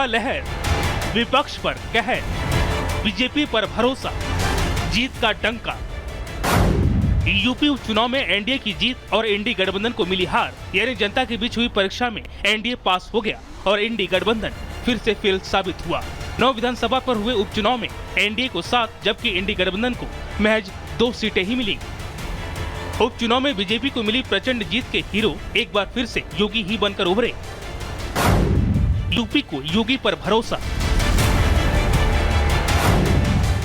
लहर, विपक्ष पर कहर, बीजेपी पर भरोसा, जीत का डंका। यूपी उपचुनाव में एनडीए की जीत और इंडी गठबंधन को मिली हार, यानी जनता के बीच हुई परीक्षा में एनडीए पास हो गया और इंडी गठबंधन फिर से फेल साबित हुआ। 9 विधानसभा पर हुए उपचुनाव में एनडीए को 7 जबकि इंडी गठबंधन को महज 2 सीटें ही मिली। उपचुनाव में बीजेपी को मिली प्रचंड जीत के हीरो एक बार फिर से योगी ही बनकर उभरे। यूपी को योगी पर भरोसा,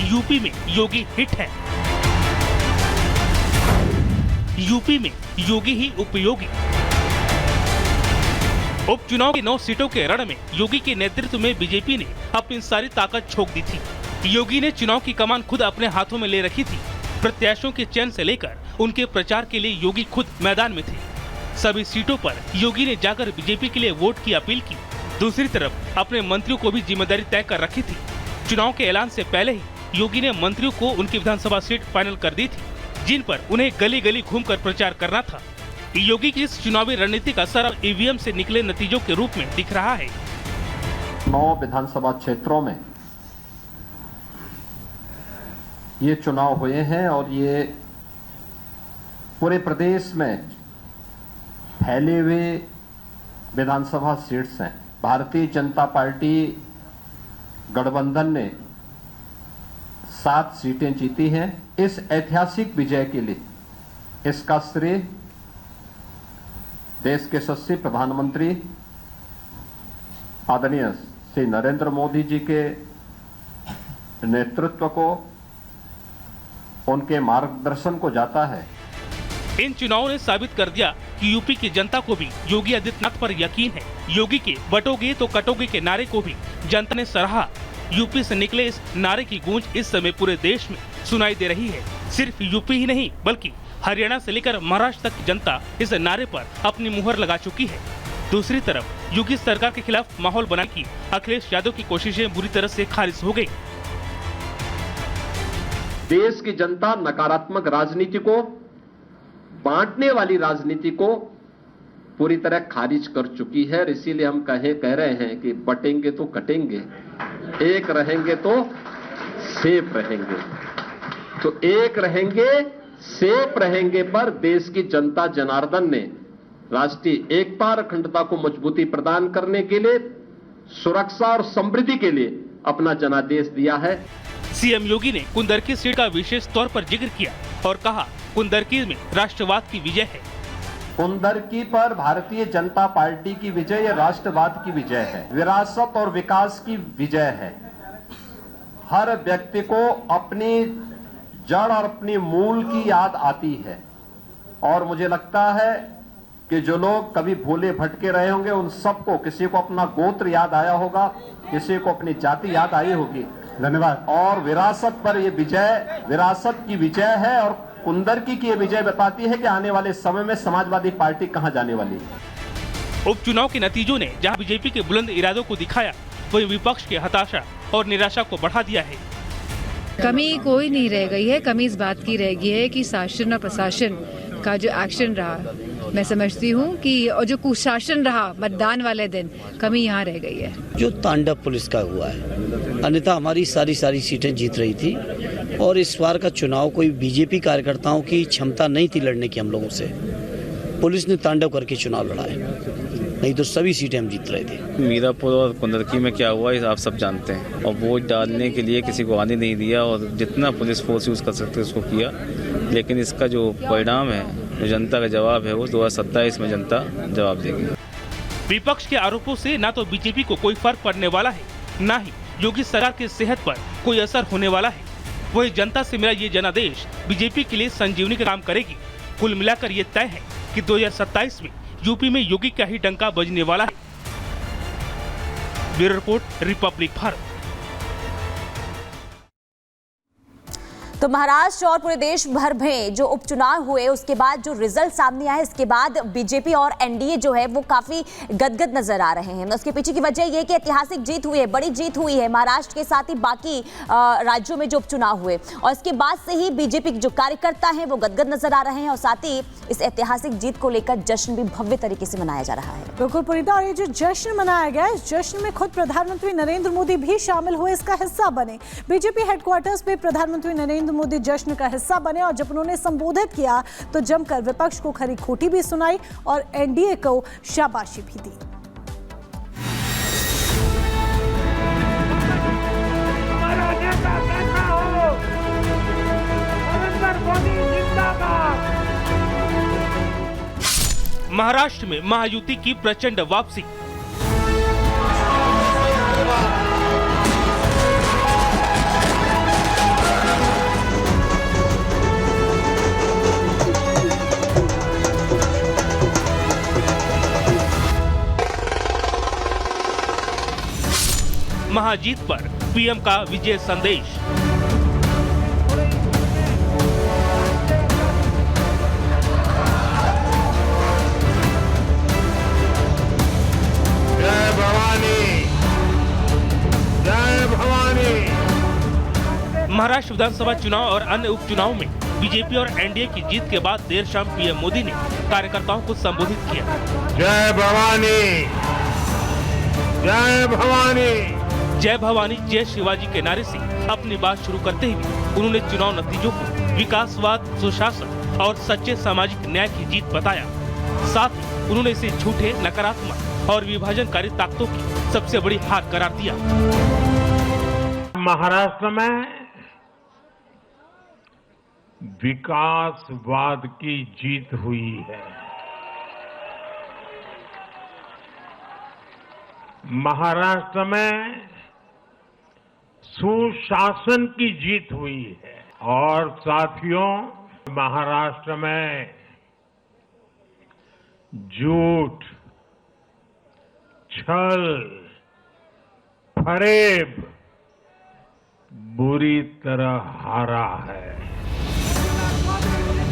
यूपी में योगी हिट है, यूपी में योगी ही उपयोगी। उपचुनाव की 9 सीटों के रण में योगी के नेतृत्व में बीजेपी ने अपनी सारी ताकत झोंक दी थी। योगी ने चुनाव की कमान खुद अपने हाथों में ले रखी थी। प्रत्याशियों के चयन से लेकर उनके प्रचार के लिए योगी खुद मैदान में थे। सभी सीटों पर योगी ने जाकर बीजेपी के लिए वोट की अपील की। दूसरी तरफ अपने मंत्रियों को भी जिम्मेदारी तय कर रखी थी। चुनाव के ऐलान से पहले ही योगी ने मंत्रियों को उनकी विधानसभा सीट फाइनल कर दी थी, जिन पर उन्हें गली गली घूमकर प्रचार करना था। योगी की इस चुनावी रणनीति का असर ईवीएम से निकले नतीजों के रूप में दिख रहा है। 9 विधानसभा क्षेत्रों में ये चुनाव हुए हैं और ये पूरे प्रदेश में फैले हुए विधानसभा सीट्स हैं। भारतीय जनता पार्टी गठबंधन ने 7 सीटें जीती हैं। इस ऐतिहासिक विजय के लिए इसका श्रेय देश के यशस्वी प्रधानमंत्री आदरणीय श्री नरेंद्र मोदी जी के नेतृत्व को, उनके मार्गदर्शन को जाता है। इन चुनावों ने साबित कर दिया कि यूपी की जनता को भी योगी आदित्यनाथ पर यकीन है। योगी के बटोगे तो कटोगे के नारे को भी जनता ने सराहा। यूपी से निकले इस नारे की गूंज इस समय पूरे देश में सुनाई दे रही है। सिर्फ यूपी ही नहीं बल्कि हरियाणा से लेकर महाराष्ट्र तक जनता इस नारे पर अपनी मुहर लगा चुकी है। दूसरी तरफ योगी सरकार के खिलाफ माहौल बनाने की अखिलेश यादव की कोशिशें बुरी तरह से खारिज हो गई। देश की जनता नकारात्मक राजनीति को, बांटने वाली राजनीति को पूरी तरह खारिज कर चुकी है। इसीलिए हम कह रहे हैं कि बटेंगे तो कटेंगे, एक रहेंगे तो सेफ रहेंगे। तो एक रहेंगे सेफ रहेंगे पर देश की जनता जनार्दन ने राष्ट्रीय एकता और अखंडता को मजबूती प्रदान करने के लिए, सुरक्षा और समृद्धि के लिए अपना जनादेश दिया है। सीएम योगी ने कुंदरकी सीट का विशेष तौर पर जिक्र किया और कहा कुंदरकी में राष्ट्रवाद की विजय है। कुंदरकी पर भारतीय जनता पार्टी की विजय या राष्ट्रवाद की विजय है, विरासत और विकास की विजय है। हर व्यक्ति को अपनी जड़ और अपनी मूल की याद आती है और मुझे लगता है कि जो लोग कभी भूले भटके रहे होंगे उन सबको, किसी को अपना गोत्र याद आया होगा, किसी को अपनी जाति याद आई होगी। धन्यवाद। और विरासत पर ये विजय विरासत की विजय है और कुंदरकी की ये विजय बताती है कि आने वाले समय में समाजवादी पार्टी कहां जाने वाली है। उपचुनाव के नतीजों ने जहां बीजेपी के बुलंद इरादों को दिखाया, वहीं विपक्ष की हताशा और निराशा को बढ़ा दिया है। कमी कोई नहीं रह गई है। कमी इस बात की रह गई है कि शासन और प्रशासन का जो एक्शन रहा, मैं समझती हूँ कि और जो कुशासन रहा मतदान वाले दिन, कमी यहाँ रह गई है। जो तांडव पुलिस का हुआ है, अन्यथा हमारी सारी सीटें जीत रही थी और इस बार का चुनाव कोई बीजेपी कार्यकर्ताओं की क्षमता नहीं थी लड़ने की हम लोगों से। पुलिस ने तांडव करके चुनाव लड़ा है, नहीं तो सभी सीटें हम जीत रहे थे। मीरापुर और कुंदरकी में क्या हुआ आप सब जानते हैं और वोट डालने के लिए किसी को आने नहीं दिया और जितना पुलिस फोर्स यूज कर सकते उसको किया। लेकिन इसका जो परिणाम है, जो जनता का जवाब है, वो 2027 में जनता जवाब देगी। विपक्ष के आरोपों से न तो बीजेपी को कोई फर्क पड़ने वाला है, न ही योगी सरकार की सेहत पर कोई असर होने वाला है। वही जनता से मिला ये जनादेश बीजेपी के लिए संजीवनी का काम करेगी। कुल मिलाकर ये तय है कि 2027 में यूपी में योगी का ही डंका बजने वाला है। Bureau report, Republic Bharat. तो महाराष्ट्र और पूरे देश भर में जो उपचुनाव हुए उसके बाद जो रिजल्ट सामने आए, इसके बाद बीजेपी और एनडीए जो है वो काफी गदगद नजर आ रहे हैं। उसके पीछे की वजह ये कि ऐतिहासिक जीत हुई है, बड़ी जीत हुई है महाराष्ट्र के साथ ही बाकी राज्यों में जो उपचुनाव हुए, और इसके बाद से ही बीजेपी के जो कार्यकर्ता हैं वो गदगद नजर आ रहे हैं और साथ ही इस ऐतिहासिक जीत को लेकर जश्न भी भव्य तरीके से मनाया जा रहा है। बिल्कुल परिता, और ये जो जश्न मनाया गया, इस जश्न में खुद प्रधानमंत्री नरेंद्र मोदी भी शामिल हुए, इसका हिस्सा बने। बीजेपी हेडक्वार्टर्स पे प्रधानमंत्री नरेंद्र मोदी जश्न का हिस्सा बने और जब उन्होंने संबोधित किया तो जमकर विपक्ष को खरी खोटी भी सुनाई और एनडीए को शाबाशी भी दी। महाराष्ट्र में महायुति की प्रचंड वापसी। महाजीत पर पीएम का विजय संदेश। जय भवानी, जय भवानी। महाराष्ट्र विधानसभा चुनाव और अन्य उपचुनाव में बीजेपी और एनडीए की जीत के बाद देर शाम पीएम मोदी ने कार्यकर्ताओं को संबोधित किया। जय भवानी, जय भवानी। जय भवानी जय शिवाजी के नारे से अपनी बात शुरू करते हुए उन्होंने चुनाव नतीजों को विकासवाद, सुशासन और सच्चे सामाजिक न्याय की जीत बताया। साथ ही उन्होंने इसे झूठे, नकारात्मक और विभाजनकारी ताकतों की सबसे बड़ी हार करार दिया। महाराष्ट्र में विकासवाद की जीत हुई है। महाराष्ट्र में सुशासन की जीत हुई है और साथियों, महाराष्ट्र में झूठ, छल, फरेब बुरी तरह हारा है।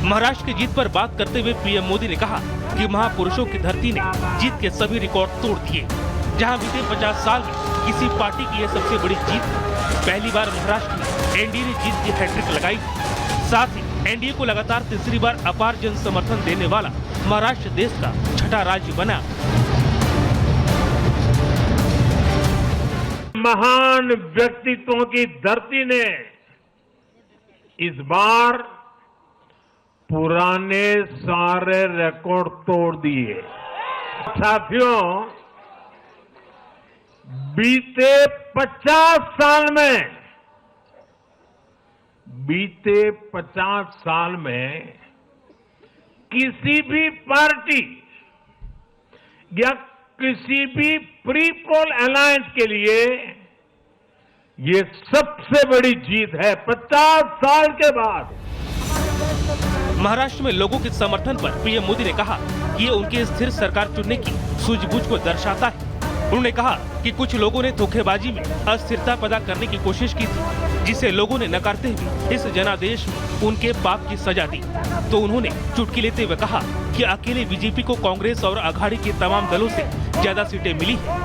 महाराष्ट्र की जीत पर बात करते हुए पीएम मोदी ने कहा कि महापुरुषों की धरती ने जीत के सभी रिकॉर्ड तोड़ दिए। जहां बीते 50 साल में किसी पार्टी की यह सबसे बड़ी जीत है। पहली बार महाराष्ट्र में एनडीए ने जीत की हैट्रिक लगाई। साथ ही एनडीए को लगातार तीसरी बार अपार जन समर्थन देने वाला महाराष्ट्र देश का छठा राज्य बना। महान व्यक्तित्वों की धरती ने इस बार पुराने सारे रिकॉर्ड तोड़ दिए। साथियों, बीते 50 साल में किसी भी पार्टी या किसी भी प्री पोल अलायंस के लिए ये सबसे बड़ी जीत है 50 साल के बाद। महाराष्ट्र में लोगों के समर्थन पर पीएम मोदी ने कहा कि ये उनकी स्थिर सरकार चुनने की सूझबूझ को दर्शाता है। उन्होंने कहा कि कुछ लोगों ने धोखेबाजी में अस्थिरता पैदा करने की कोशिश की थी, जिसे लोगों ने नकारते हुए इस जनादेश में उनके पाप की सजा दी। तो उन्होंने चुटकी लेते हुए कहा कि अकेले बीजेपी को कांग्रेस और अघाड़ी के तमाम दलों से ज्यादा सीटें मिली है।